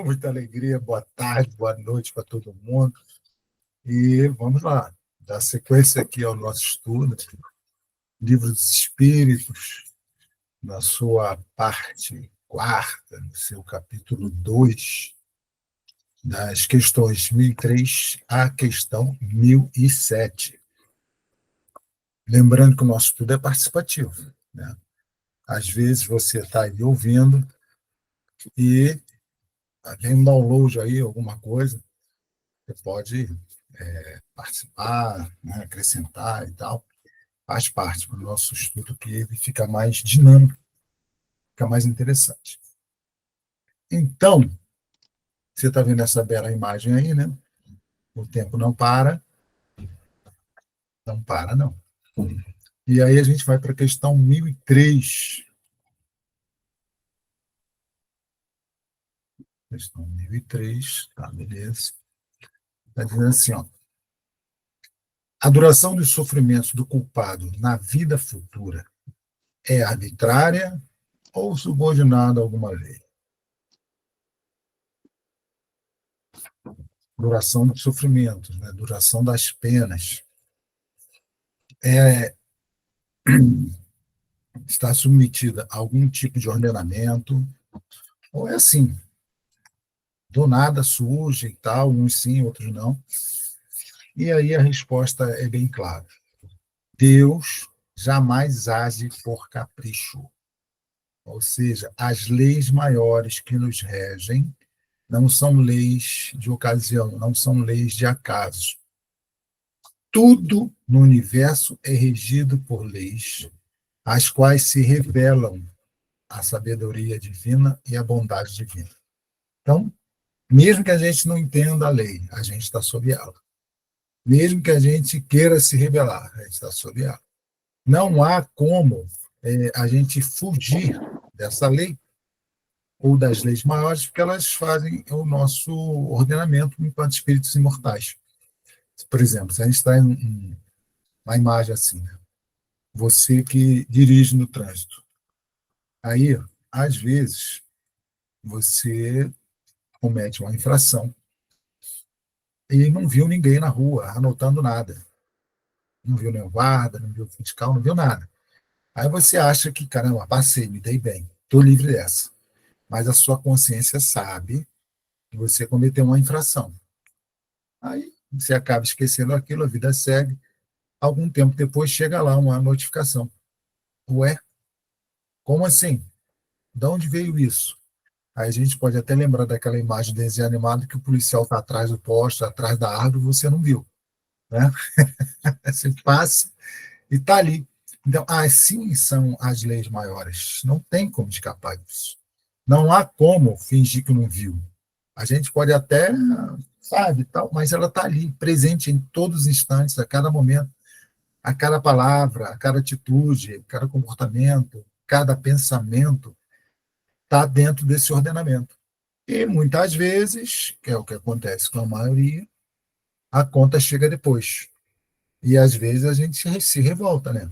muita alegria. Boa tarde, boa noite para todo mundo. E vamos lá, dar sequência aqui ao nosso estudo, Livro dos Espíritos, na sua parte quarta, no seu capítulo 2, das questões 1003 à questão 1007. Lembrando que o nosso estudo é participativo, né? Às vezes você está aí ouvindo e tem um download aí, alguma coisa, você pode participar, né, acrescentar e tal. Faz parte do nosso estudo que ele fica mais dinâmico, fica mais interessante. Então, você está vendo essa bela imagem aí, né? O tempo não para, não para, não. E aí a gente vai para a questão 1003. Questão 1003, tá, beleza. Está dizendo assim, ó. A duração dos sofrimentos do culpado na vida futura é arbitrária ou subordinada a alguma lei? Duração dos sofrimentos, né? Duração das penas. Está submetida a algum tipo de ordenamento, ou é assim, do nada surge e tal, uns sim, outros não. E aí a resposta é bem clara. Deus jamais age por capricho. Ou seja, as leis maiores que nos regem não são leis de ocasião, não são leis de acaso. Tudo no universo é regido por leis, as quais se revelam a sabedoria divina e a bondade divina. Então, mesmo que a gente não entenda a lei, a gente está sob ela. Mesmo que a gente queira se rebelar, a gente está sob ela. Não há como a gente fugir dessa lei ou das leis maiores, porque elas fazem o nosso ordenamento enquanto espíritos imortais. Por exemplo, se a gente está em uma imagem assim, né? Você que dirige no trânsito. Aí, às vezes, você comete uma infração e não viu ninguém na rua anotando nada. Não viu nenhum guarda, não viu fiscal, não viu nada. Aí você acha que, caramba, passei, me dei bem, estou livre dessa. Mas a sua consciência sabe que você cometeu uma infração. Aí você acaba esquecendo aquilo, a vida segue. Algum tempo depois chega lá uma notificação. Ué, como assim? De onde veio isso? Aí a gente pode até lembrar daquela imagem de desenho animado que o policial está atrás do poste, atrás da árvore, e você não viu, né? Você passa e está ali. Então, assim são as leis maiores. Não tem como escapar disso. Não há como fingir que não viu. A gente pode até, sabe, tal, mas ela está ali, presente em todos os instantes, a cada momento, a cada palavra, a cada atitude, a cada comportamento, cada pensamento está dentro desse ordenamento. E muitas vezes, que é o que acontece com a maioria, a conta chega depois. E às vezes a gente se revolta, né?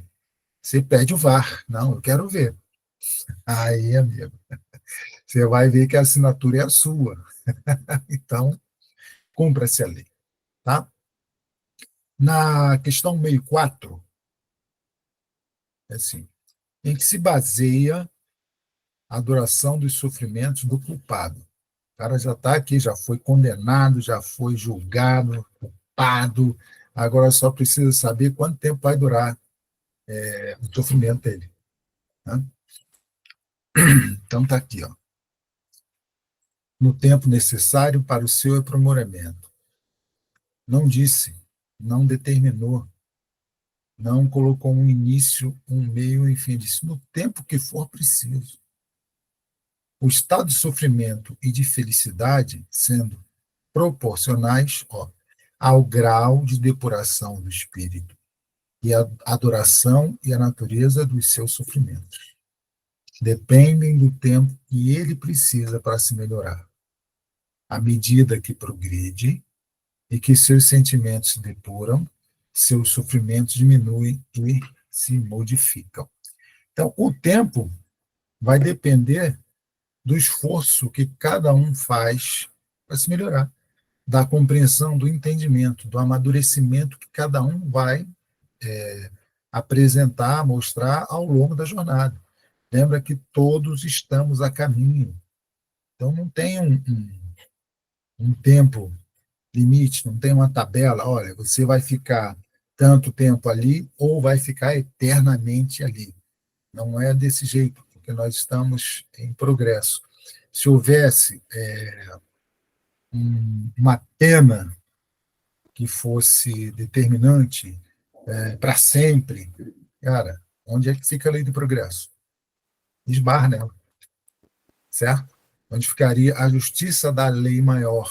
Você pede o VAR. Não, eu quero ver. Aí, amigo, você vai ver que a assinatura é a sua. Então, cumpra-se a lei. Tá? Na questão 64, é assim, em que se baseia a duração dos sofrimentos do culpado. O cara já está aqui, já foi condenado, já foi julgado, culpado, agora só precisa saber quanto tempo vai durar o sofrimento dele. Né? Então está aqui, ó. No tempo necessário para o seu aprimoramento. Não disse, não determinou, não colocou um início, um meio, enfim, disse no tempo que for preciso. O estado de sofrimento e de felicidade sendo proporcionais, ó, ao grau de depuração do espírito e a adoração e a natureza dos seus sofrimentos. Dependem do tempo que ele precisa para se melhorar. À medida que progride e que seus sentimentos se depuram, seus sofrimentos diminuem e se modificam. Então, o tempo vai depender do esforço que cada um faz para se melhorar, da compreensão, do entendimento, do amadurecimento que cada um vai apresentar, mostrar ao longo da jornada. Lembra que todos estamos a caminho. Então, não tem um tempo limite, não tem uma tabela. Olha, você vai ficar tanto tempo ali ou vai ficar eternamente ali. Não é desse jeito, porque nós estamos em progresso. Se houvesse uma pena que fosse determinante para sempre, cara, onde é que fica a lei do progresso? Esbarra nela, certo? Onde ficaria a justiça da lei maior?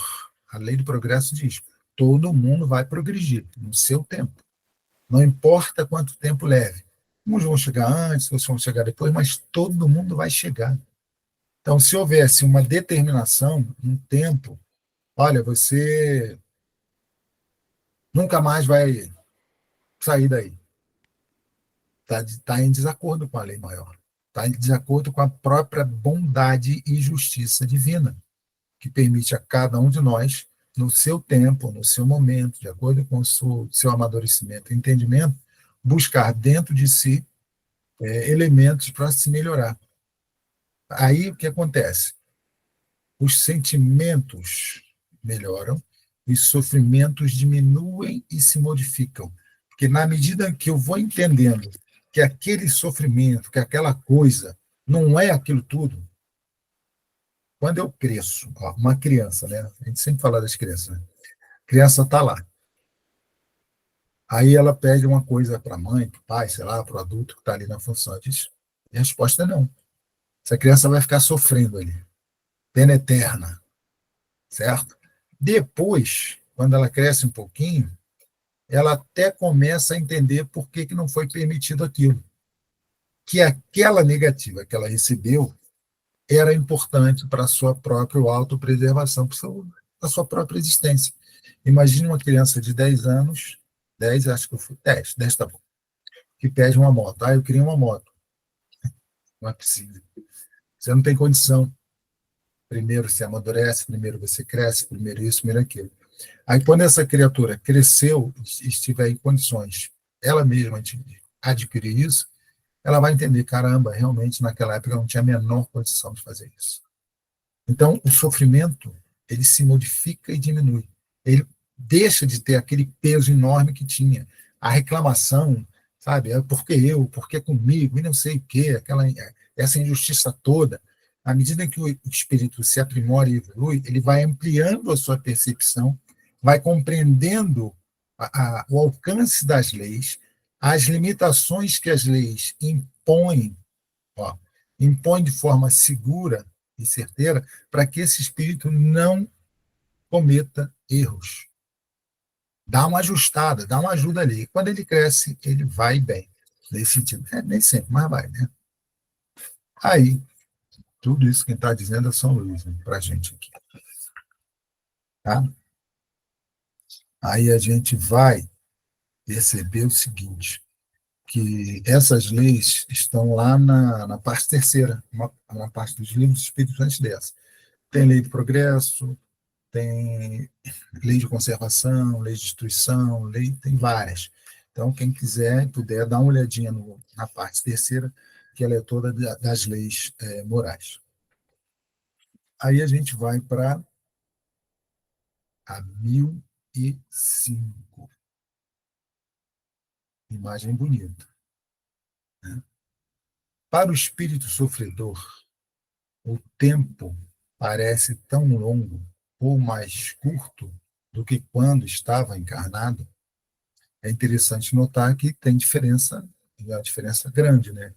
A lei do progresso diz: todo mundo vai progredir no seu tempo. Não importa quanto tempo leve. Uns vão chegar antes, outros vão chegar depois, mas todo mundo vai chegar. Então, se houvesse uma determinação, um tempo, olha, você nunca mais vai sair daí. Está em desacordo com a lei maior. Está em desacordo com a própria bondade e justiça divina, que permite a cada um de nós, no seu tempo, no seu momento, de acordo com o seu amadurecimento e entendimento, buscar dentro de si elementos para se melhorar. Aí o que acontece? Os sentimentos melhoram, os sofrimentos diminuem e se modificam. Porque na medida que eu vou entendendo que aquele sofrimento, que aquela coisa não é aquilo tudo, quando eu cresço, ó, uma criança, né? A gente sempre fala das crianças, né? A criança está lá. Aí ela pede uma coisa para a mãe, para o pai, sei lá, para o adulto que está ali na função disso. E a resposta é não. Essa criança vai ficar sofrendo ali, pena eterna, certo? Depois, quando ela cresce um pouquinho, ela até começa a entender por que, que não foi permitido aquilo. Que aquela negativa que ela recebeu era importante para a sua própria autopreservação, para a sua própria existência. Imagine uma criança de 10 anos, 10, acho que eu fui, 10 tá bom, que pede uma moto. Ah, eu queria uma moto. Não é possível. Você não tem condição. Primeiro você amadurece, primeiro você cresce, primeiro isso, primeiro aquilo. Aí, quando essa criatura cresceu e estiver em condições, ela mesma de adquirir isso, ela vai entender, caramba, realmente naquela época eu não tinha a menor condição de fazer isso. Então, o sofrimento, ele se modifica e diminui. Ele deixa de ter aquele peso enorme que tinha. A reclamação, sabe, por que eu, por que comigo, e não sei o quê, essa injustiça toda. À medida que o espírito se aprimora e evolui, ele vai ampliando a sua percepção, vai compreendendo o alcance das leis, as limitações que as leis impõem, ó, impõem de forma segura e certeira, para que esse espírito não cometa erros. Dá uma ajustada, dá uma ajuda ali. Quando ele cresce, ele vai bem. Nesse sentido. Nem sempre, mas vai, né? Aí, tudo isso que está dizendo é São Luís, né, para a gente aqui. Tá? Aí a gente vai perceber o seguinte, que essas leis estão lá na parte terceira, na parte dos livros espirituais dessa. Tem lei do progresso, tem lei de conservação, lei de destruição, tem várias. Então, quem quiser e puder, dá uma olhadinha na parte terceira, que ela é toda das leis morais. Aí a gente vai para a 1005. Imagem bonita. Né? Para o espírito sofredor, o tempo parece tão longo ou mais curto do que quando estava encarnado. É interessante notar que tem diferença, uma diferença grande, né?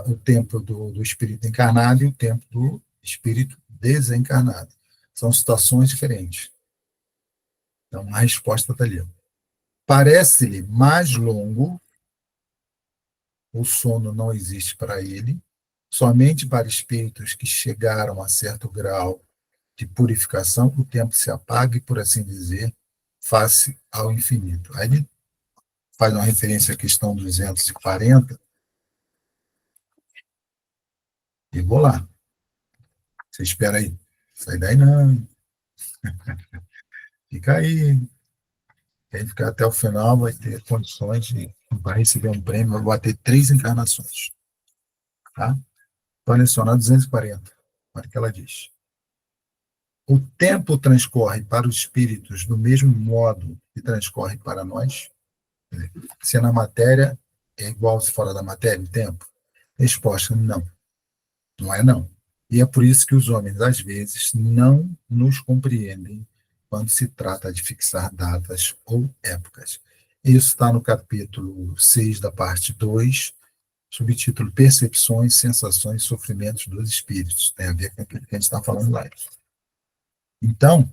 O tempo do espírito encarnado e o tempo do espírito desencarnado. São situações diferentes. Então, a resposta está ali. Parece-lhe mais longo, o sono não existe para ele, somente para espíritos que chegaram a certo grau de purificação, o tempo se apaga e, por assim dizer, face ao infinito. Aí ele faz uma referência à questão 240, e vou lá. Você espera aí. Sai daí não. Fica aí. Quem ficar até o final vai ter condições de vai receber um prêmio, vai bater 3 encarnações. Tá? Então, olha só, na 240. Olha o que ela diz. O tempo transcorre para os espíritos do mesmo modo que transcorre para nós? Se na matéria é igual se fora da matéria, o tempo? Resposta: não. Não é não. E é por isso que os homens, às vezes, não nos compreendem quando se trata de fixar datas ou épocas. Isso está no capítulo 6 da parte 2, subtítulo Percepções, Sensações e Sofrimentos dos Espíritos. Tem a ver com aquilo que a gente está falando lá. Então,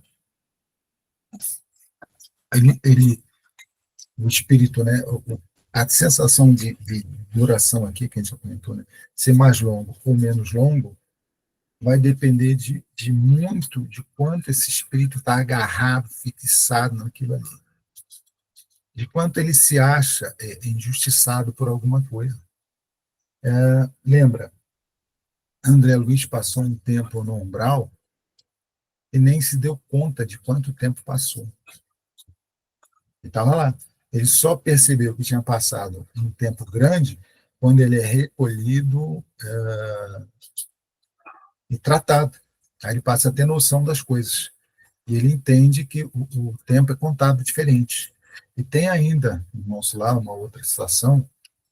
ele o espírito, né, a sensação de duração aqui, que a gente já comentou, né, ser mais longo ou menos longo, vai depender de muito, de quanto esse espírito está agarrado, fixado naquilo ali. De quanto ele se acha injustiçado por alguma coisa. Lembra, André Luiz passou um tempo no umbral e nem se deu conta de quanto tempo passou. Ele estava lá. Ele só percebeu que tinha passado um tempo grande quando ele é recolhido e tratado. Aí ele passa a ter noção das coisas. E ele entende que o tempo é contado diferente. E tem ainda, irmãos, lá uma outra situação,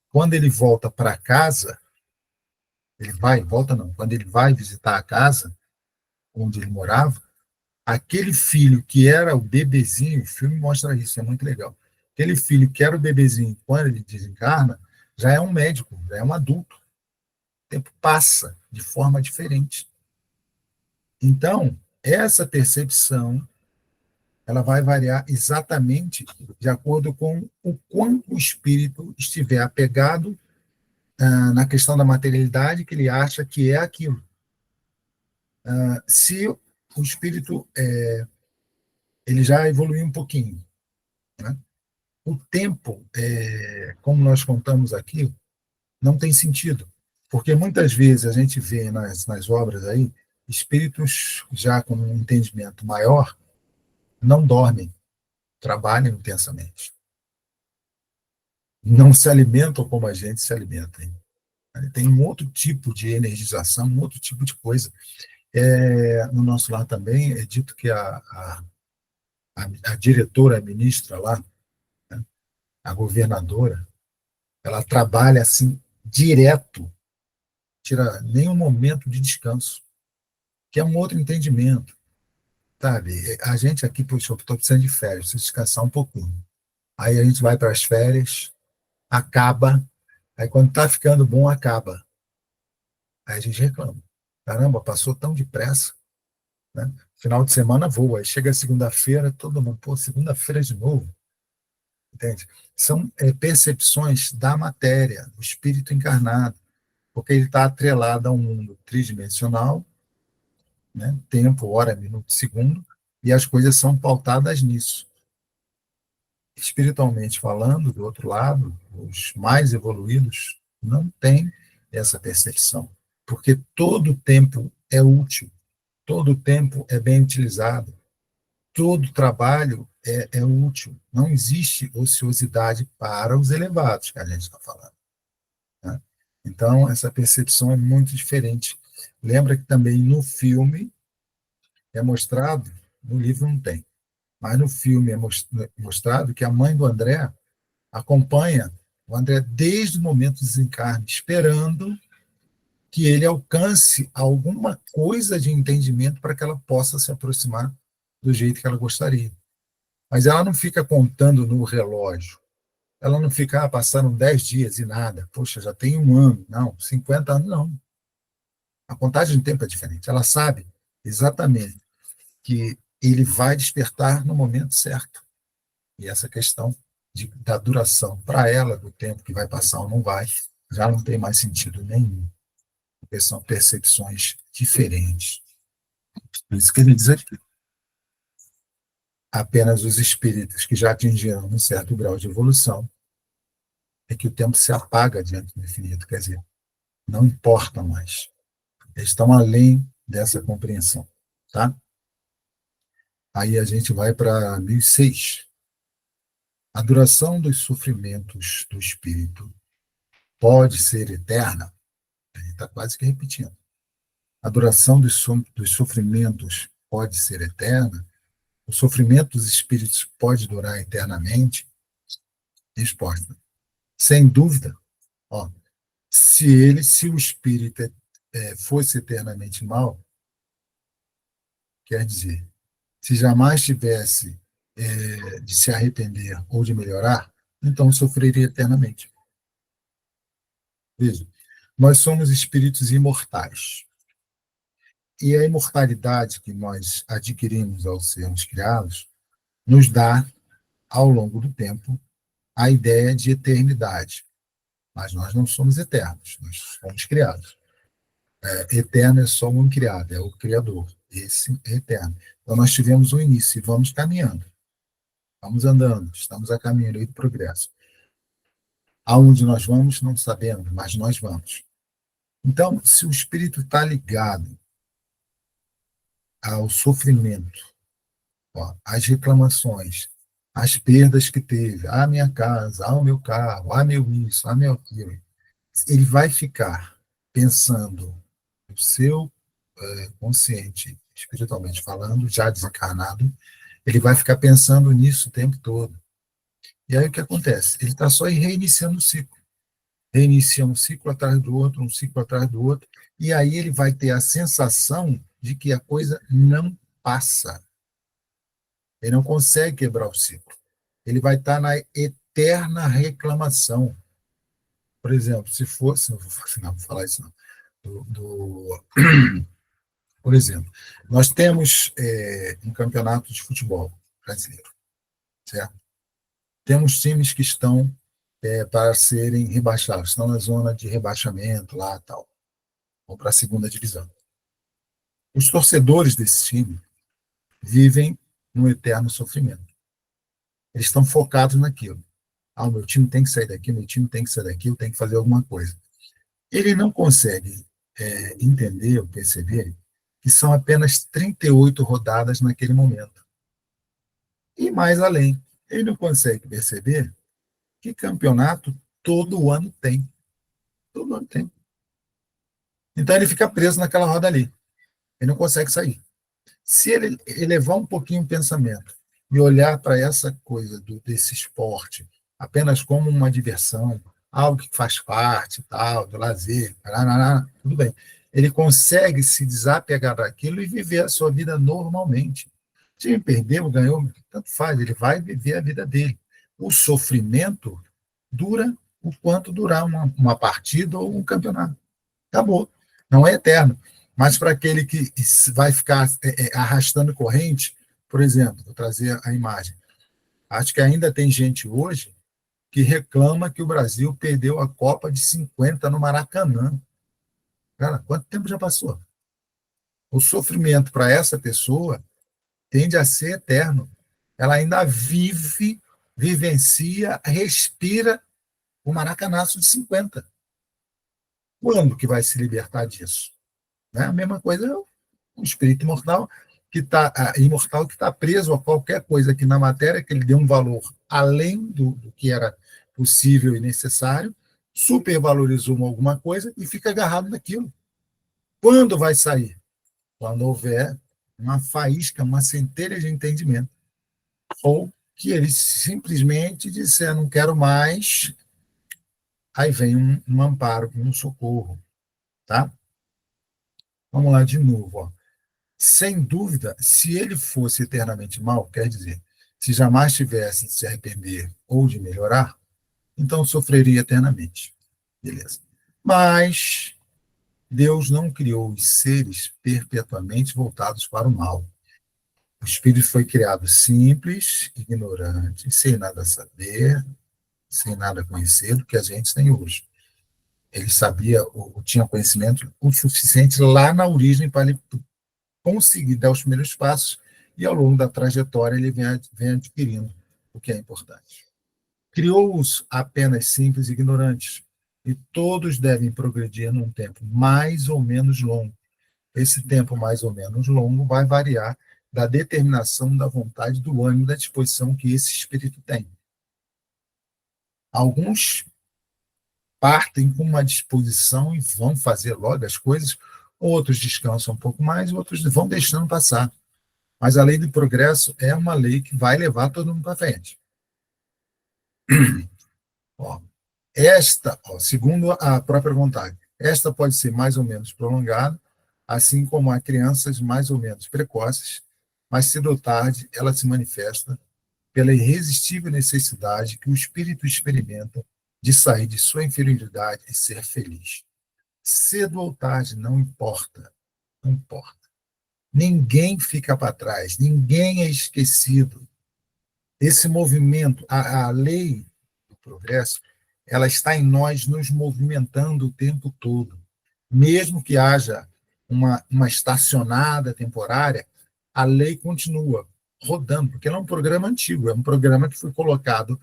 quando ele volta para casa, volta não, quando ele vai visitar a casa onde ele morava, aquele filho que era o bebezinho, o filme mostra isso, é muito legal. Aquele filho que era o bebezinho, quando ele desencarna, já é um médico, já é um adulto. O tempo passa de forma diferente. Então, essa percepção ela vai variar exatamente de acordo com o quanto o espírito estiver apegado na questão da materialidade que ele acha que é aquilo. Se o espírito ele já evoluiu um pouquinho, né? O tempo, como nós contamos aqui, não tem sentido, porque muitas vezes a gente vê nas obras aí espíritos já com um entendimento maior não dormem, trabalham intensamente, não se alimentam como a gente se alimenta. Hein? Tem um outro tipo de energização, um outro tipo de coisa. No nosso lar também é dito que a diretora, a ministra lá, né, a governadora, ela trabalha assim direto, tira nenhum momento de descanso, que é um outro entendimento, sabe? A gente aqui, poxa, eu estou precisando de férias, preciso descansar um pouquinho. Aí a gente vai para as férias, acaba, aí quando está ficando bom, acaba. Aí a gente reclama. Caramba, passou tão depressa. Né? Final de semana voa, aí chega segunda-feira, todo mundo, pô, segunda-feira de novo, entende? São percepções da matéria, do espírito encarnado, porque ele está atrelado a um mundo tridimensional, né? Tempo, hora, minuto, segundo, e as coisas são pautadas nisso. Espiritualmente falando, do outro lado, os mais evoluídos não têm essa percepção, porque todo tempo é útil, todo tempo é bem utilizado. Todo trabalho é útil. Não existe ociosidade para os elevados, que a gente está falando. Né? Então, essa percepção é muito diferente. Lembra que também no filme é mostrado, no livro não tem, mas no filme é mostrado que a mãe do André acompanha o André desde o momento do desencarne, esperando que ele alcance alguma coisa de entendimento para que ela possa se aproximar do jeito que ela gostaria. Mas ela não fica contando no relógio. Ela não fica, passaram 10 dias e nada. Poxa, já tem um ano. Não, 50 anos, não. A contagem de tempo é diferente. Ela sabe exatamente que ele vai despertar no momento certo. E essa questão da duração para ela, do tempo que vai passar ou não vai, já não tem mais sentido nenhum. Porque são percepções diferentes. Por isso que ele diz aqui. Apenas os espíritos que já atingiram um certo grau de evolução é que o tempo se apaga diante do infinito, quer dizer, não importa mais. Eles estão além dessa compreensão, tá? Aí a gente vai para 1006. A duração dos sofrimentos do espírito pode ser eterna? Ele está quase que repetindo. A duração dos sofrimentos pode ser eterna? O sofrimento dos espíritos pode durar eternamente? Resposta: sem dúvida. Ó, se o espírito fosse eternamente mal, quer dizer, se jamais tivesse de se arrepender ou de melhorar, então sofreria eternamente. Veja, nós somos espíritos imortais. E a imortalidade que nós adquirimos ao sermos criados nos dá, ao longo do tempo, a ideia de eternidade. Mas nós não somos eternos, nós somos criados. Eterno é só um criado, é o Criador. Esse é eterno. Então nós tivemos um início e vamos caminhando. Vamos andando, estamos a caminho do progresso. Aonde nós vamos, não sabemos, mas nós vamos. Então, se o espírito está ligado ao sofrimento, ó, às reclamações, às perdas que teve, à minha casa, ao meu carro, a meu isso, a meu aquilo, ele vai ficar pensando no seu consciente, espiritualmente falando, já desencarnado, ele vai ficar pensando nisso o tempo todo. E aí o que acontece? Ele está só reiniciando o ciclo. Reinicia um ciclo atrás do outro, um ciclo atrás do outro, e aí ele vai ter a sensação de que a coisa não passa. Ele não consegue quebrar o ciclo. Ele vai estar na eterna reclamação. Por exemplo, se fosse, não vou falar isso não, por exemplo, nós temos um campeonato de futebol brasileiro, certo? Temos times que estão para serem rebaixados, estão na zona de rebaixamento lá tal, ou para a segunda divisão. Os torcedores desse time vivem no eterno sofrimento. Eles estão focados naquilo. O meu time tem que sair daqui, meu time tem que sair daqui, eu tenho que fazer alguma coisa. Ele não consegue entender ou perceber que são apenas 38 rodadas naquele momento. E mais além, ele não consegue perceber que campeonato todo ano tem. Todo ano tem. Então ele fica preso naquela roda ali. Ele não consegue sair. Se ele elevar um pouquinho o pensamento e olhar para essa coisa desse esporte apenas como uma diversão, algo que faz parte, tal, do lazer, tudo bem. Ele consegue se desapegar daquilo e viver a sua vida normalmente. Se ele perdeu, ganhou, tanto faz, ele vai viver a vida dele. O sofrimento dura o quanto durar uma partida ou um campeonato. Acabou. Não é eterno. Mas para aquele que vai ficar arrastando corrente, por exemplo, vou trazer a imagem. Acho que ainda tem gente hoje que reclama que o Brasil perdeu a Copa de 50 no Maracanã. Cara, quanto tempo já passou? O sofrimento para essa pessoa tende a ser eterno. Ela ainda vive, vivencia, respira o Maracanaço de 50. Quando que vai se libertar disso? Né? A mesma coisa é o espírito imortal que está preso a qualquer coisa aqui na matéria, que ele deu um valor além do que era possível e necessário, supervalorizou alguma coisa e fica agarrado naquilo. Quando vai sair? Quando houver uma faísca, uma centelha de entendimento. Ou que ele simplesmente disser, não quero mais, aí vem um amparo, um socorro. Tá? Vamos lá de novo. Ó. Sem dúvida, se ele fosse eternamente mal, quer dizer, se jamais tivesse de se arrepender ou de melhorar, então sofreria eternamente. Beleza. Mas Deus não criou os seres perpetuamente voltados para o mal. O espírito foi criado simples, ignorante, sem nada saber, sem nada conhecer do que a gente tem hoje. Ele sabia, ou tinha conhecimento o suficiente lá na origem para ele conseguir dar os primeiros passos e, ao longo da trajetória, ele vem adquirindo o que é importante. Criou-os apenas simples e ignorantes, e todos devem progredir num tempo mais ou menos longo. Esse tempo mais ou menos longo vai variar da determinação, da vontade, do ânimo, da disposição que esse espírito tem. Alguns partem com uma disposição e vão fazer logo as coisas, outros descansam um pouco mais, outros vão deixando passar. Mas a lei do progresso é uma lei que vai levar todo mundo para frente. Ó, segundo a própria vontade, esta pode ser mais ou menos prolongada, assim como há crianças mais ou menos precoces, mas cedo ou tarde ela se manifesta pela irresistível necessidade que o espírito experimenta de sair de sua inferioridade e ser feliz. Cedo ou tarde, não importa, não importa. Ninguém fica para trás, ninguém é esquecido. Esse movimento, a lei do progresso, ela está em nós nos movimentando o tempo todo. Mesmo que haja uma estacionada temporária, a lei continua rodando, porque ela é um programa antigo, é um programa que foi colocado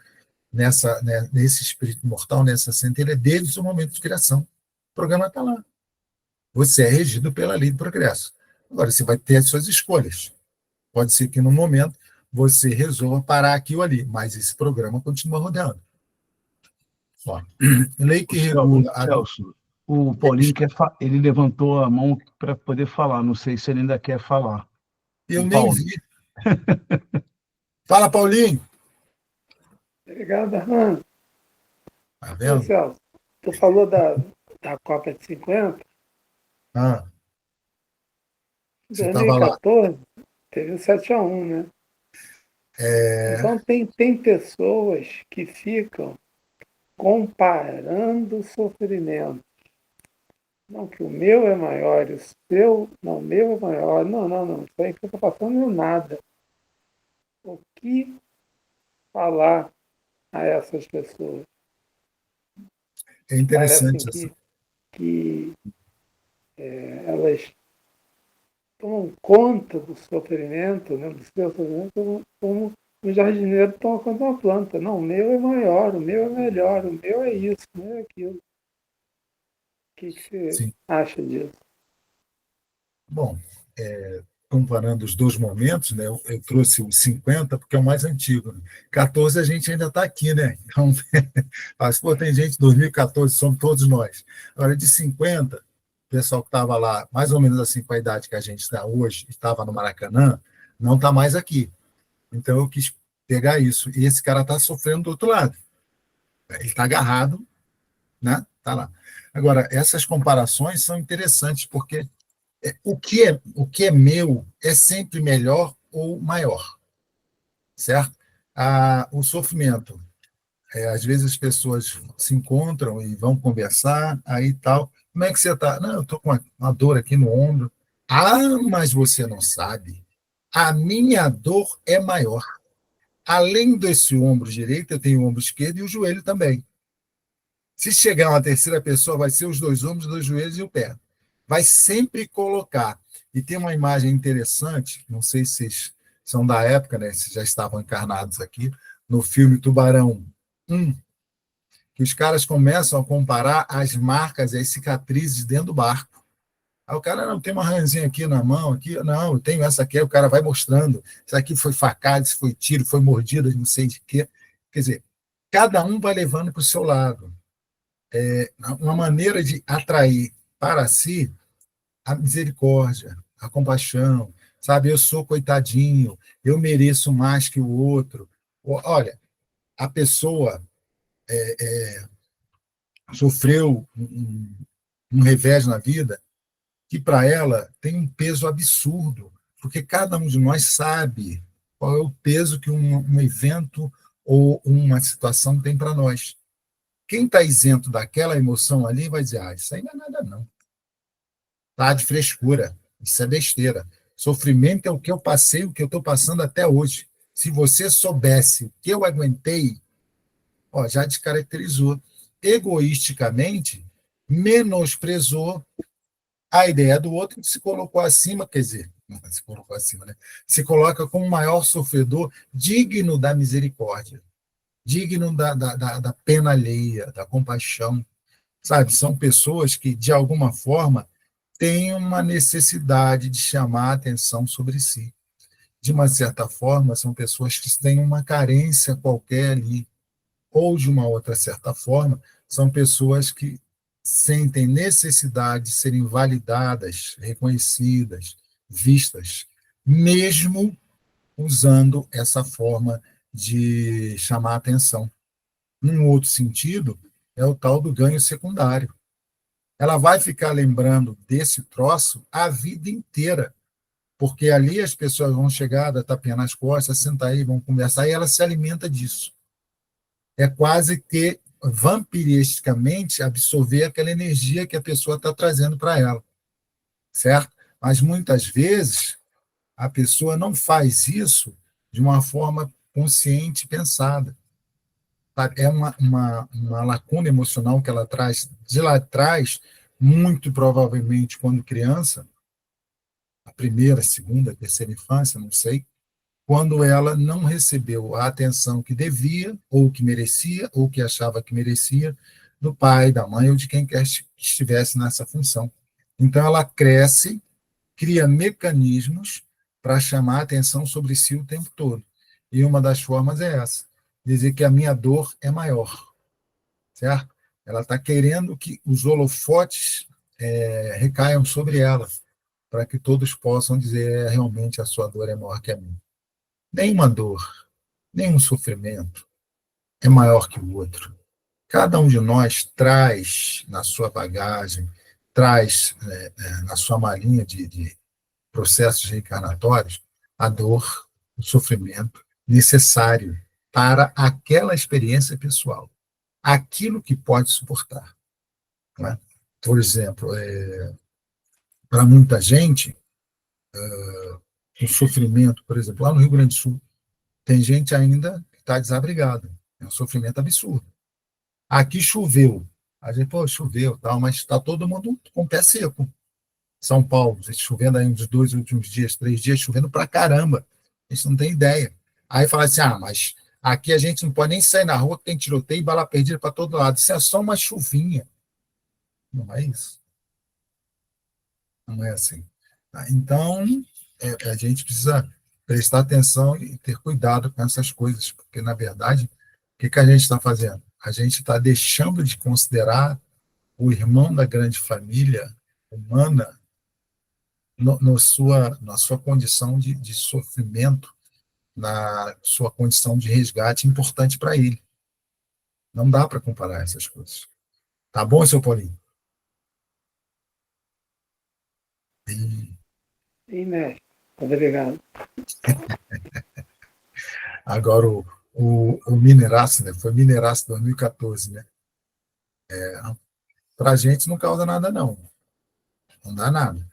nesse espírito mortal, nessa centelha, desde o momento de criação. O programa está lá. Você é regido pela lei do progresso. Agora, você vai ter as suas escolhas. Pode ser que, no momento, você resolva parar aqui ou ali, mas esse programa continua rodando. Ó, lei que regula... Celso, o Paulinho ele levantou a mão para poder falar. Não sei se ele ainda quer falar. Eu nem vi. Fala, Paulinho. Obrigado, Armando. Tá vendo? Celso, tu falou da Copa de 50. Você estava lá. 2014 teve o 7-1, né? Então tem pessoas que ficam comparando o sofrimento. Não, que o meu é maior e o seu, não, o meu é maior. Não. Isso aí que eu estou passando não é nada. O que falar a essas pessoas? É interessante Parece que elas tomam conta do sofrimento, né, do seu sofrimento, como os jardineiros tomam conta de uma planta. Não, o meu é maior, o meu é melhor, o meu é isso, o meu é aquilo. O que você acha disso? Bom, comparando os dois momentos, né, eu trouxe o 50 porque é o mais antigo. Né? 14 a gente ainda está aqui, né? Então, tem gente, 2014, somos todos nós. Agora, de 50, o pessoal que estava lá, mais ou menos assim com a idade que a gente está hoje, estava no Maracanã, não está mais aqui. Então, eu quis pegar isso. E esse cara está sofrendo do outro lado. Ele está agarrado, né? Está lá. Agora, essas comparações são interessantes, porque o que é meu é sempre melhor ou maior, certo? O sofrimento, às vezes as pessoas se encontram e vão conversar, aí tal, como é que você está? Não, eu estou com uma dor aqui no ombro. Ah, mas você não sabe, a minha dor é maior. Além desse ombro direito, eu tenho o ombro esquerdo e o joelho também. Se chegar uma terceira pessoa, vai ser os dois ombros, os dois joelhos e o pé. Vai sempre colocar. E tem uma imagem interessante, não sei se vocês são da época, né? Vocês já estavam encarnados aqui, no filme Tubarão 1, que os caras começam a comparar as marcas e as cicatrizes dentro do barco. Aí o cara, não, tem uma ranzinha aqui na mão, aqui, não, eu tenho essa aqui, aí o cara vai mostrando, isso aqui foi facada, isso foi tiro, foi mordida, não sei de quê. Quer dizer, cada um vai levando para o seu lado. Uma maneira de atrair para si a misericórdia, a compaixão, sabe? Eu sou coitadinho, eu mereço mais que o outro. Olha, a pessoa sofreu um revés na vida que para ela tem um peso absurdo, porque cada um de nós sabe qual é o peso que um evento ou uma situação tem para nós. Quem está isento daquela emoção ali vai dizer, isso aí não é nada não. Tá de frescura, isso é besteira. Sofrimento é o que eu passei, o que eu estou passando até hoje. Se você soubesse o que eu aguentei, já descaracterizou. Egoisticamente, menosprezou a ideia do outro e se colocou acima, quer dizer, não se colocou acima, né? Se coloca como o maior sofredor, digno da misericórdia, digno da pena alheia, da compaixão. Sabe? São pessoas que, de alguma forma, têm uma necessidade de chamar a atenção sobre si. De uma certa forma, são pessoas que têm uma carência qualquer ali, ou de uma outra certa forma, são pessoas que sentem necessidade de serem validadas, reconhecidas, vistas, mesmo usando essa forma de chamar a atenção. Num outro sentido, é o tal do ganho secundário. Ela vai ficar lembrando desse troço a vida inteira, porque ali as pessoas vão chegar, dar tapinha nas costas, sentar aí, vão conversar, e ela se alimenta disso. É quase que vampiristicamente absorver aquela energia que a pessoa está trazendo para ela, certo? Mas muitas vezes a pessoa não faz isso de uma forma consciente e pensada. Sabe? É uma lacuna emocional que ela traz de lá atrás, muito provavelmente quando criança, a primeira, segunda, terceira infância, não sei, quando ela não recebeu a atenção que devia, ou que merecia, ou que achava que merecia, do pai, da mãe, ou de quem quer que estivesse nessa função. Então, ela cresce, cria mecanismos para chamar a atenção sobre si o tempo todo. E uma das formas é essa, dizer que a minha dor é maior, certo? Ela está querendo que os holofotes recaiam sobre ela, para que todos possam dizer realmente a sua dor é maior que a minha. Nenhuma dor, nenhum sofrimento é maior que o outro. Cada um de nós traz na sua bagagem, traz na sua malinha de processos reencarnatórios a dor, o sofrimento necessário para aquela experiência pessoal, aquilo que pode suportar. Né? Por exemplo, para muita gente, o sofrimento, por exemplo, lá no Rio Grande do Sul, tem gente ainda que está desabrigada. É um sofrimento absurdo. Aqui choveu. A gente, pô, choveu, tal, mas está todo mundo com o pé seco. São Paulo, chovendo aí uns 2 últimos dias, 3 dias, chovendo pra caramba. A gente não tem ideia. Aí fala assim, mas aqui a gente não pode nem sair na rua, tem tiroteio e bala perdida para todo lado. Isso é só uma chuvinha. Não é isso. Não é assim. Então, a gente precisa prestar atenção e ter cuidado com essas coisas, porque, na verdade, o que a gente está fazendo? A gente está deixando de considerar o irmão da grande família humana na sua condição de sofrimento, na sua condição de resgate importante para ele. Não dá para comparar essas coisas. Tá bom, seu Paulinho? Sim, mestre. Obrigado. Agora, o Mineraço, né? Foi Mineraço 2014, né? Para a gente não causa nada, não. Não dá nada.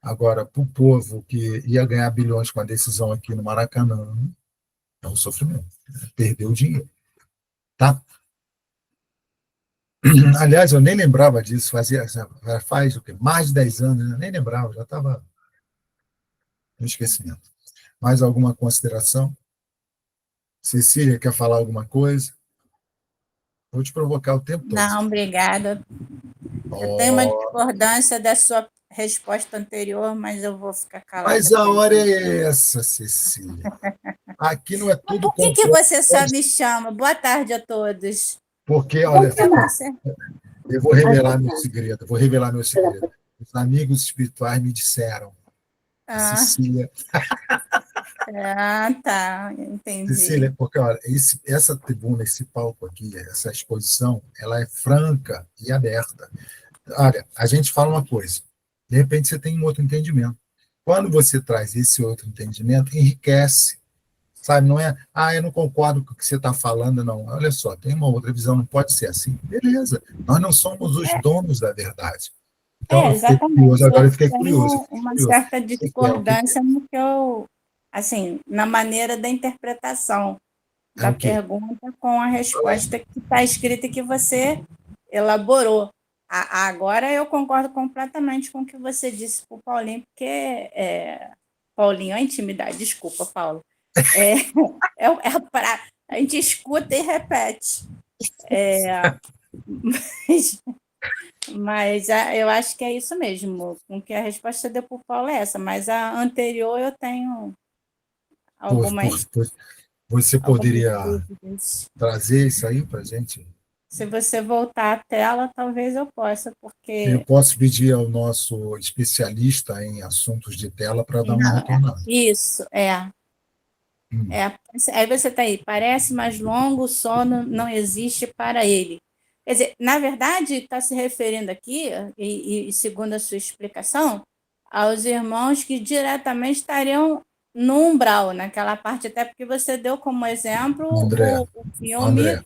Agora, para o povo que ia ganhar bilhões com a decisão aqui no Maracanã, é um sofrimento. Perdeu o dinheiro. Tá? Aliás, eu nem lembrava disso. Faz o quê? Mais de 10 anos, né? Nem lembrava, já estava no esquecimento. Mais alguma consideração? Cecília, quer falar alguma coisa? Vou te provocar o tempo todo. Não, obrigada. Eu tenho uma discordância da sua resposta anterior, mas eu vou ficar calada. Mas a hora é essa, Cecília. Aqui não é tudo... Por que você só me chama? Boa tarde a todos. Porque, olha, você... eu vou revelar meu segredo. Os amigos espirituais me disseram. Cecília... tá, entendi. Cecília, porque olha, essa tribuna, esse palco aqui, essa exposição, ela é franca e aberta. Olha, a gente fala uma coisa, de repente você tem um outro entendimento. Quando você traz esse outro entendimento, enriquece, sabe? Não é, eu não concordo com o que você está falando, não. Olha só, tem uma outra visão, não pode ser assim. Beleza, nós não somos os donos da verdade. Então, exatamente. Agora eu fiquei curioso. Uma certa discordância no que eu, assim, na maneira da interpretação da pergunta com a resposta que está escrita e que você elaborou. Agora eu concordo completamente com o que você disse para o Paulinho, porque Paulinho, a intimidade, desculpa, Paulo. A gente escuta e repete. Mas eu acho que é isso mesmo, com que a resposta deu por Paulo é essa, mas a anterior eu tenho algumas Você poderia dúvidas. trazer isso aí para a gente? Se você voltar à tela, talvez eu possa, Eu porque posso pedir ao nosso especialista em assuntos de tela para dar uma não, retornada. isso, Hum, aí você está aí, parece mais longo, o sono não existe para ele. Quer dizer, na verdade, está se referindo aqui, e segundo a sua explicação, aos irmãos que diretamente estariam no umbral, naquela parte, até porque você deu como exemplo André, o filme André,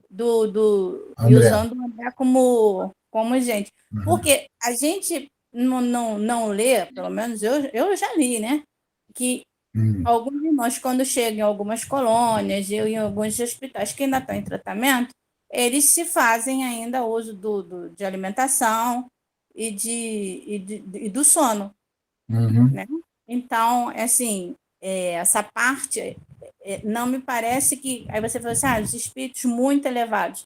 e André. usando o André como gente. Uhum, Porque a gente não lê, pelo menos eu já li, né? Que hum, alguns irmãos, quando chegam em algumas colônias e em alguns hospitais que ainda estão em tratamento, eles se fazem ainda uso de alimentação e do sono, uhum, né? Então, assim, essa parte não me parece que... Aí você falou assim, os espíritos muito elevados.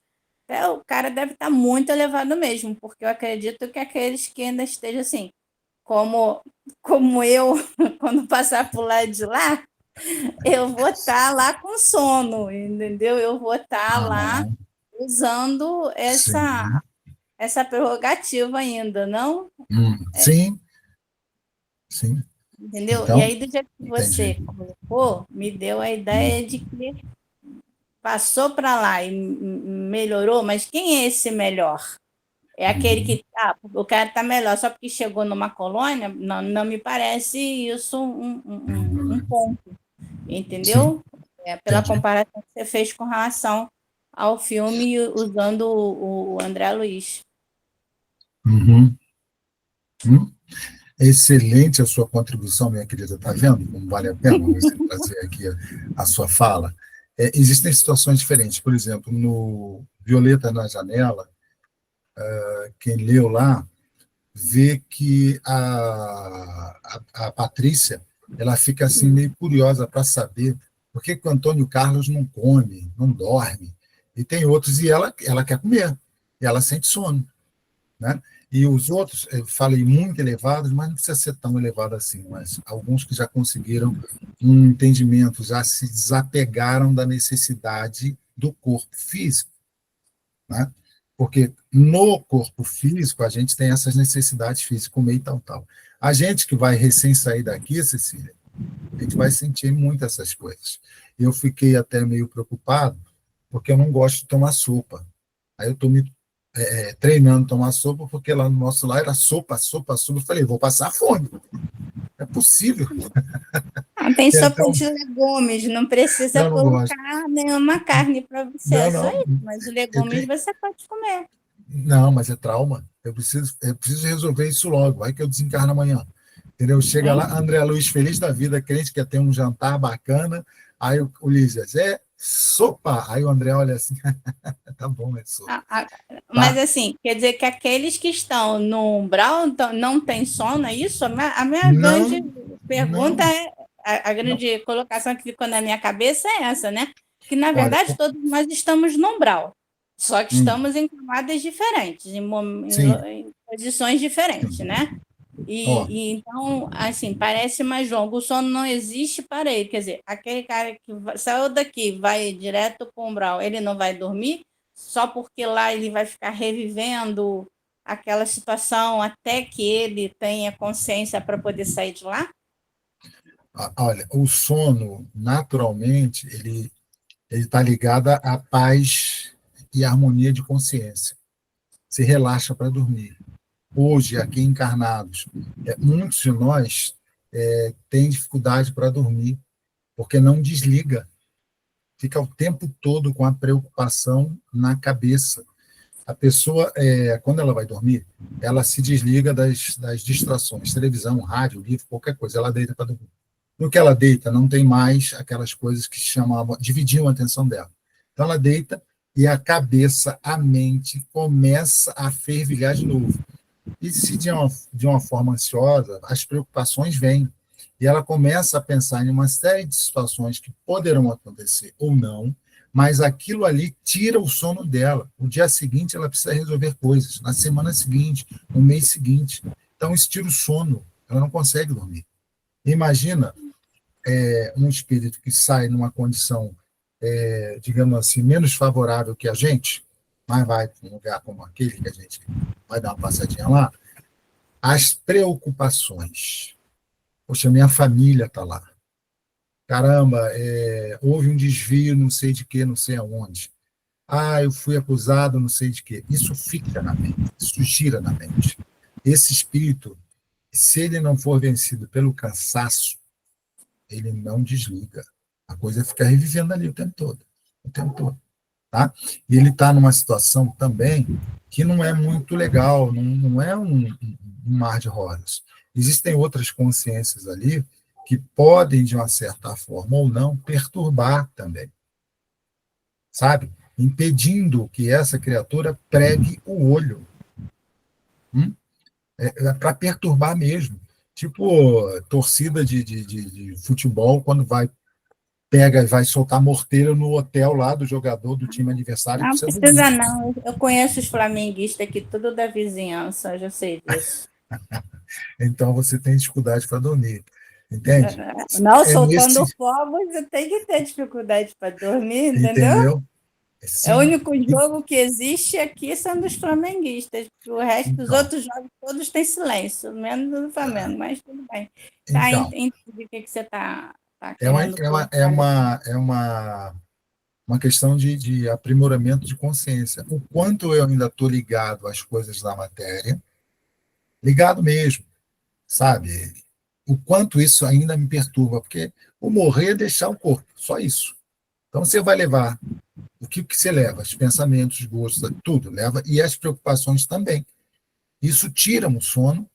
O cara deve estar muito elevado mesmo, porque eu acredito que aqueles que ainda estejam assim, como eu, quando passar por lá de lá, eu vou estar lá com sono, entendeu? Eu vou estar ah, lá não, usando sim, essa prerrogativa ainda, não? sim, sim. Entendeu? E Então, aí, do jeito que entendi. você colocou, me deu a Hum, ideia de que passou para lá e melhorou, mas quem é esse melhor? É aquele uhum, que, o cara está melhor só porque chegou numa colônia? Não, não me parece isso um uhum, ponto, sim, entendeu? Pela entendi. comparação que você fez com relação ao filme usando o André Luiz. Uhum, hum. Excelente a sua contribuição, minha querida. Está vendo como vale a pena você trazer aqui a sua fala? Existem situações diferentes. Por exemplo, no Violeta na Janela, quem leu lá, vê que a Patrícia ela fica assim meio curiosa para saber por que o Antônio Carlos não come, não dorme. E tem outros, e ela quer comer, e ela sente sono. Né? E os outros, eu falei muito elevados, mas não precisa ser tão elevado assim, mas alguns que já conseguiram um entendimento, já se desapegaram da necessidade do corpo físico, né? Porque no corpo físico a gente tem essas necessidades físicas, comer e tal, tal. A gente que vai recém sair daqui, Cecília, a gente vai sentir muito essas coisas. Eu fiquei até meio preocupado, porque eu não gosto de tomar sopa. Aí eu estou me treinando tomar sopa, porque lá no nosso lar era sopa, sopa, sopa. Eu falei, vou passar fome. É possível. Tem sopa Então, de legumes, não precisa eu não gosto. colocar nenhuma carne para você, Não, é só não. isso. Mas os Eu legumes tenho, você pode comer. não, mas é trauma. Eu preciso resolver isso logo. Vai que eu desencarno amanhã. Entendeu? Chega Hein? lá, André Luiz, feliz da vida, crente que ia ter um jantar bacana. Aí o Lízias, sopa. Aí o André olha assim, tá bom, é sopa. A- a- Mas, Tá? assim, quer dizer que aqueles que estão no umbral não têm sono, é isso? A minha grande Não, pergunta não, é, a não. grande colocação que ficou na minha cabeça é essa, né? Que, na Olha, verdade, todos nós estamos no umbral, só que hum, estamos em camadas diferentes, sim, em posições diferentes, sim. né? Ó, Então, assim, parece mais longo. O sono não existe para ele. Quer dizer, aquele cara que saiu daqui, vai direto para o umbral, ele não vai dormir só porque lá ele vai ficar revivendo aquela situação até que ele tenha consciência para poder sair de lá? olha, o sono, naturalmente, ele está ligado à paz e harmonia de consciência. Se relaxa para dormir. Hoje, aqui encarnados, muitos de nós têm dificuldade para dormir, porque não desliga. Fica o tempo todo com a preocupação na cabeça. A pessoa, quando ela vai dormir, ela se desliga das distrações, televisão, rádio, livro, qualquer coisa, ela deita para dormir. No que ela deita, não tem mais aquelas coisas que chamavam, dividiam a atenção dela. Então ela deita e a cabeça, a mente começa a fervilhar de novo. E se de uma forma ansiosa, as preocupações vêm. E ela começa a pensar em uma série de situações que poderão acontecer ou não, mas aquilo ali tira o sono dela. No dia seguinte, ela precisa resolver coisas, na semana seguinte, no mês seguinte. Então, isso tira o sono, ela não consegue dormir. Imagina um espírito que sai numa condição, digamos assim, menos favorável que a gente, mas vai para um lugar como aquele que a gente vai dar uma passadinha lá, as preocupações. Poxa, minha família está lá. Caramba, houve um desvio, não sei de quê, não sei aonde. Ah, eu fui acusado, não sei de quê. Isso fica na mente, isso gira na mente. Esse espírito, se ele não for vencido pelo cansaço, ele não desliga. A coisa fica revivendo ali o tempo todo. O tempo todo. Tá? E ele está numa situação também que não é muito legal, não é um mar de rosas. Existem outras consciências ali que podem, de uma certa forma ou não, perturbar também. Sabe? Impedindo que essa criatura pregue o olho. É para perturbar mesmo. Tipo torcida de futebol, quando pega e vai soltar morteira no hotel lá do jogador do time adversário. Não precisa precisa, não. Eu conheço os flamenguistas aqui, tudo da vizinhança, eu já sei disso. Então você tem dificuldade para dormir. Entende? Não, É soltando nesse, fogos, eu tenho que ter dificuldade para dormir, entendeu? entendeu? É o Sim. único jogo que existe aqui são dos flamenguistas. O resto dos Então, outros jogos todos têm silêncio, menos do Flamengo, mas tudo bem. Tá, então entendi o que você está é uma, querendo é uma, colocar. uma questão de aprimoramento de consciência. O quanto eu ainda estou ligado às coisas da matéria, ligado mesmo, sabe? O quanto isso ainda me perturba, porque o morrer é deixar o corpo, só isso. Então você vai levar o que você leva, os pensamentos, os gostos, tudo leva, e as preocupações também. Isso tira o sono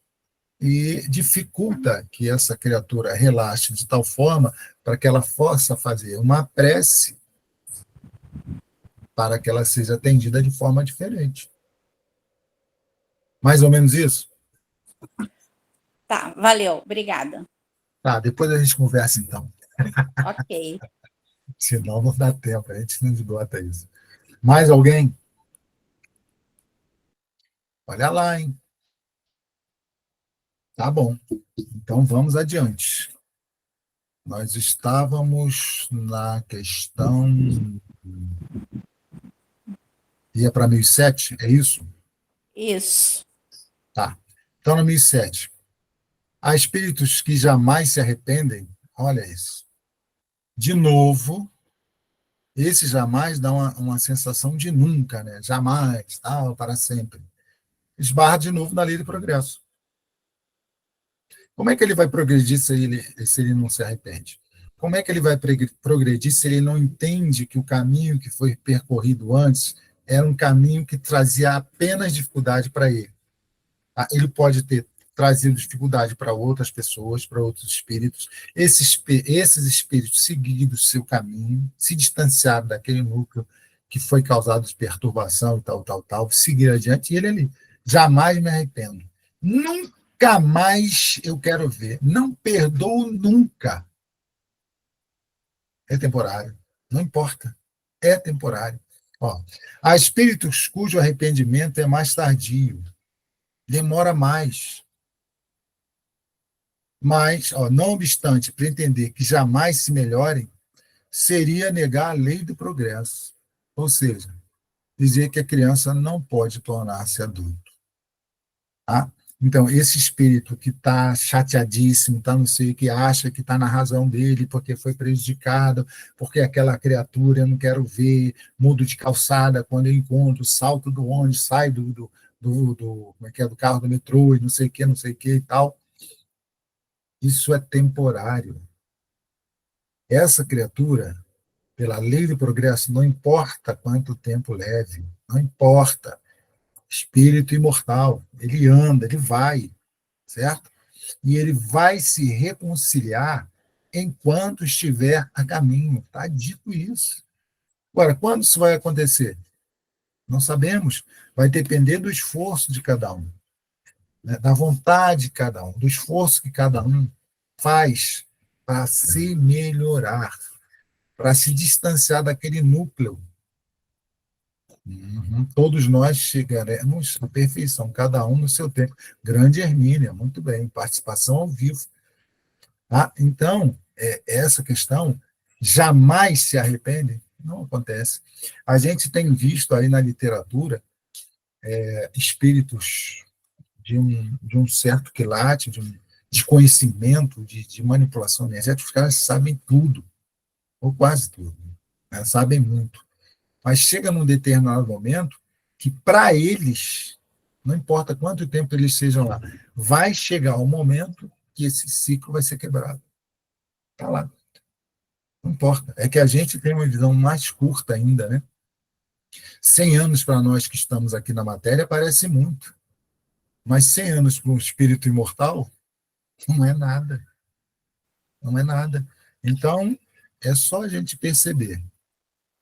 e dificulta que essa criatura relaxe de tal forma para que ela possa fazer uma prece para que ela seja atendida de forma diferente. Mais ou menos isso? Tá, valeu, obrigada. Tá, depois a gente conversa então. Ok. Senão não dá tempo, a gente não esgota isso. Mais alguém? Olha lá, hein? Tá bom. Então vamos adiante. Nós estávamos na questão. Ia para 1007, é isso? Isso. Tá. Então, na 1007. Há espíritos que jamais se arrependem. Olha isso. De novo, esse jamais dá uma sensação de nunca, né? Jamais, tal, para sempre. Esbarra de novo na lei do progresso. Como é que ele vai progredir se ele não se arrepende? Como é que ele vai progredir se ele não entende que o caminho que foi percorrido antes era um caminho que trazia apenas dificuldade para ele? Ele pode ter trazido dificuldade para outras pessoas, para outros espíritos. Esses espíritos seguiram o seu caminho, se distanciaram daquele núcleo que foi causado de perturbação e tal, seguir adiante, e ele ali. Jamais me arrependo. Nunca mais eu quero ver. Não perdoo nunca. É temporário. Não importa. É temporário. Ó, há espíritos cujo arrependimento é mais tardio. Demora mais. Mas, não obstante, pretender que jamais se melhorem seria negar a lei do progresso. Ou seja, dizer que a criança não pode tornar-se adulto. Tá? Então, esse espírito que está chateadíssimo, está não sei o que, acha que está na razão dele porque foi prejudicado, porque aquela criatura eu não quero ver, mudo de calçada quando eu encontro, salto do ônibus, sai como é que é, do carro do metrô e não sei o que e tal. Isso é temporário. Essa criatura, pela lei do progresso, não importa quanto tempo leve, não importa. Espírito imortal, ele anda, ele vai, certo? E ele vai se reconciliar enquanto estiver a caminho. Está dito isso. Agora, quando isso vai acontecer? Não sabemos. Vai depender do esforço de cada um, né? Da vontade de cada um, do esforço que cada um faz para se melhorar. para se distanciar daquele núcleo. Todos nós chegaremos à perfeição, cada um no seu tempo. Grande Hermínia, muito bem, participação ao vivo. Tá? Então, essa questão jamais se arrepende, não acontece. A gente tem visto aí na literatura espíritos de um certo quilate, de conhecimento, de manipulação energética, os caras sabem tudo, ou quase tudo, né? Sabem muito. Mas chega num determinado momento que, para eles, não importa quanto tempo eles sejam lá, vai chegar o momento que esse ciclo vai ser quebrado. Está lá. Não importa. É que a gente tem uma visão mais curta ainda, né? 100 anos para nós que estamos aqui na matéria parece muito. Mas 100 anos para um espírito imortal não é nada. Não é nada. Então, é só a gente perceber,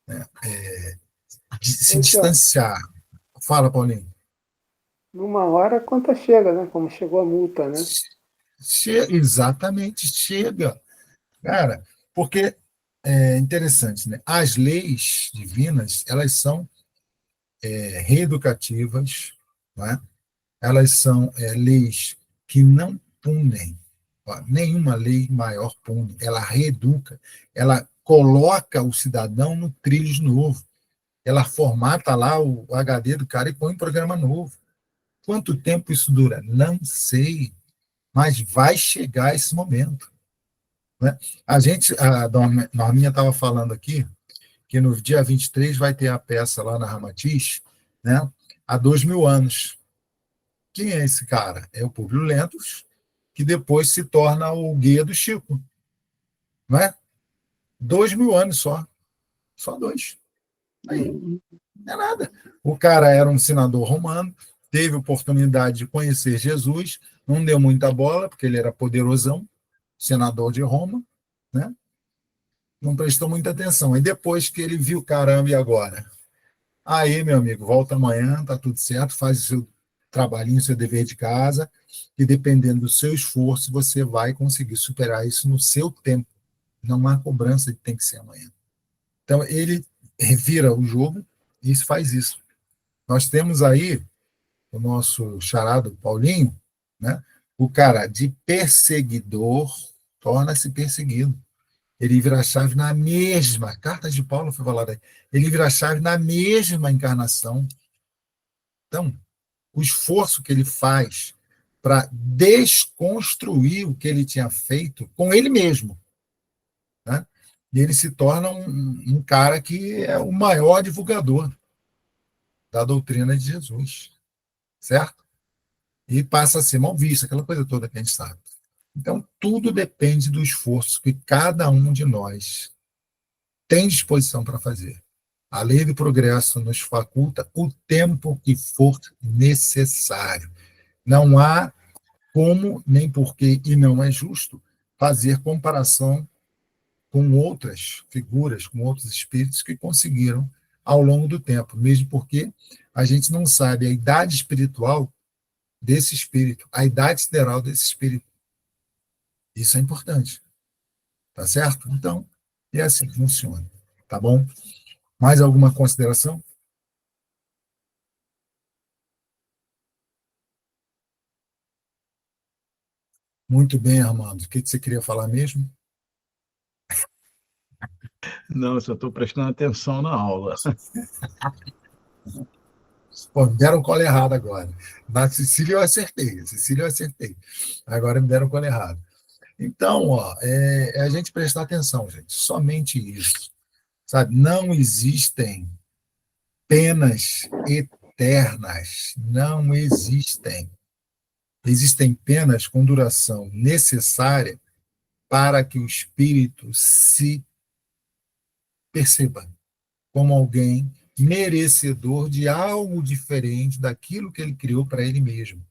né? Se distanciar. Fala, Paulinho. Numa hora a conta chega, né? Como chegou a multa, né? Exatamente, chega. Cara, porque é interessante, né? As leis divinas, elas são reeducativas, né? Elas são leis que não punem. Ó, nenhuma lei maior pune, ela reeduca, ela coloca o cidadão no trilho de novo, ela formata lá o HD do cara e põe um programa novo. Quanto tempo isso dura? Não sei, mas vai chegar esse momento, né? A Norminha estava falando aqui que no dia 23 vai ter a peça lá na Ramatiz, né? Há 2000 anos. Quem é esse cara? É o Públio Lentulus, que depois se torna o guia do Chico. Não é? 2000 anos só. Só 2. Aí, não é nada. O cara era um senador romano, teve oportunidade de conhecer Jesus, não deu muita bola, porque ele era poderosão, senador de Roma, né? Não prestou muita atenção. E depois que ele viu, caramba, e agora? Aí, meu amigo, volta amanhã, tá tudo certo, faz o seu trabalhinho, seu dever de casa, e dependendo do seu esforço, você vai conseguir superar isso no seu tempo. Não há cobrança de tem que ser amanhã. Então, ele revira o jogo e faz isso. Nós temos aí o nosso charado Paulinho, né? O cara de perseguidor torna-se perseguido. Ele vira a chave na mesma, carta de Paulo foi falada aí, ele vira a chave na mesma encarnação. Então, o esforço que ele faz para desconstruir o que ele tinha feito com ele mesmo, né? E ele se torna um cara que é o maior divulgador da doutrina de Jesus, certo? E passa a ser mal visto, aquela coisa toda que a gente sabe. Então, tudo depende do esforço que cada um de nós tem disposição para fazer. A lei do progresso nos faculta o tempo que for necessário. Não há como, nem porquê, e não é justo fazer comparação com outras figuras, com outros espíritos que conseguiram ao longo do tempo, mesmo porque a gente não sabe a idade espiritual desse espírito, a idade sideral desse espírito. Isso é importante, tá certo? Então, é assim que funciona, tá bom? Mais alguma consideração? Muito bem, Armando. O que você queria falar mesmo? Não, eu só estou prestando atenção na aula. Pô, me deram cola errada agora. Na Cecília eu acertei. Agora me deram cola errada. Então, ó, é a gente prestar atenção, gente. Somente isso. Sabe? Não existem penas eternas. Não existem. Existem penas com duração necessária para que o espírito se perceba como alguém merecedor de algo diferente daquilo que ele criou para ele mesmo.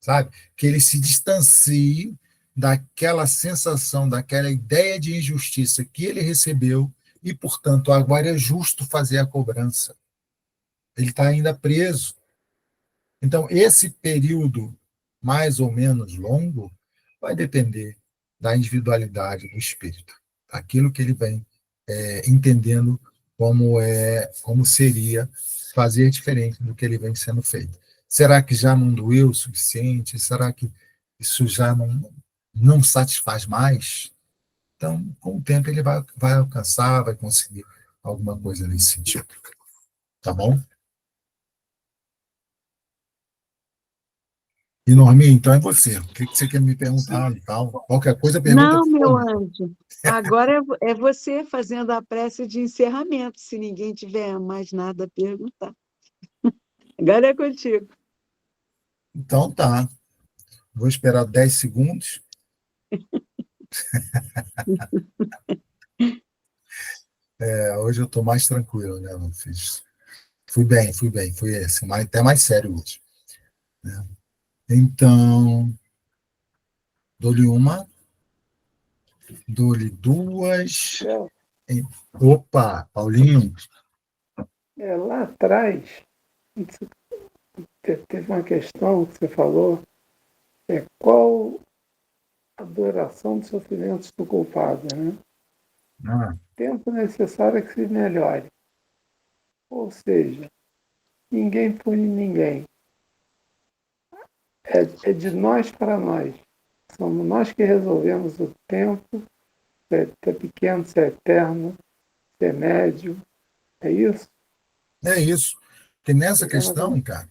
Sabe? Que ele se distancie daquela sensação, daquela ideia de injustiça que ele recebeu e, portanto, agora é justo fazer a cobrança. Ele está ainda preso. Então, esse período mais ou menos longo vai depender da individualidade do espírito, daquilo que ele vem entendendo como seria fazer diferente do que ele vem sendo feito. Será que já não doeu o suficiente? Será que isso já não satisfaz mais? Então, com o tempo, ele vai alcançar, vai conseguir alguma coisa nesse sentido. Tá bom? E, Norminha, então é você. O que você quer me perguntar e tal? Qualquer coisa, pergunta. Não, meu anjo. Agora é você fazendo a prece de encerramento, se ninguém tiver mais nada a perguntar. Agora é contigo. Então tá. Vou esperar 10 segundos. Hoje eu estou mais tranquilo, né? Não fiz. Fui bem. Fui assim, até mais sério hoje. Né? Então, dou-lhe uma, dou-lhe duas. Opa, Paulinho. Lá atrás, teve uma questão que você falou, qual a duração dos sofrimentos do culpado, né? Ah, Tempo necessário é que se melhore. Ou seja, ninguém pune ninguém. É de nós para nós. Somos nós que resolvemos o tempo, se é pequeno, se é eterno, se é médio. É isso? é isso. Porque nessa questão, cara,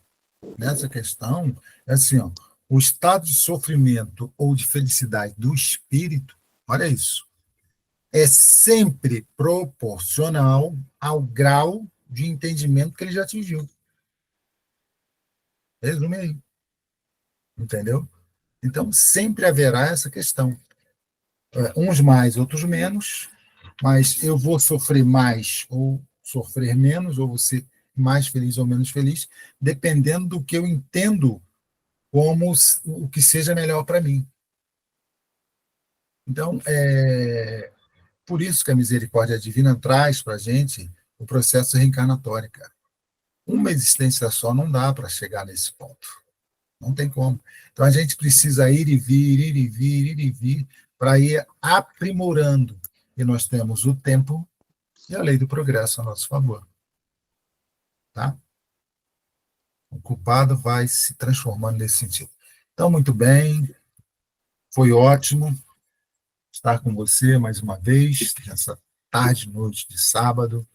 é assim, ó, o estado de sofrimento ou de felicidade do espírito, olha isso, é sempre proporcional ao grau de entendimento que ele já atingiu. Resume aí. Entendeu? Então, sempre haverá essa questão. Uns mais, outros menos, mas eu vou sofrer mais ou sofrer menos, ou vou ser mais feliz ou menos feliz, dependendo do que eu entendo como o que seja melhor para mim. Então, por isso que a misericórdia divina traz para a gente o processo reencarnatório, cara. Uma existência só não dá para chegar nesse ponto. Não tem como. Então, a gente precisa ir e vir, para ir aprimorando. E nós temos o tempo e a lei do progresso a nosso favor. Tá? O culpado vai se transformando nesse sentido. Então, muito bem. Foi ótimo estar com você mais uma vez, nessa tarde, noite de sábado.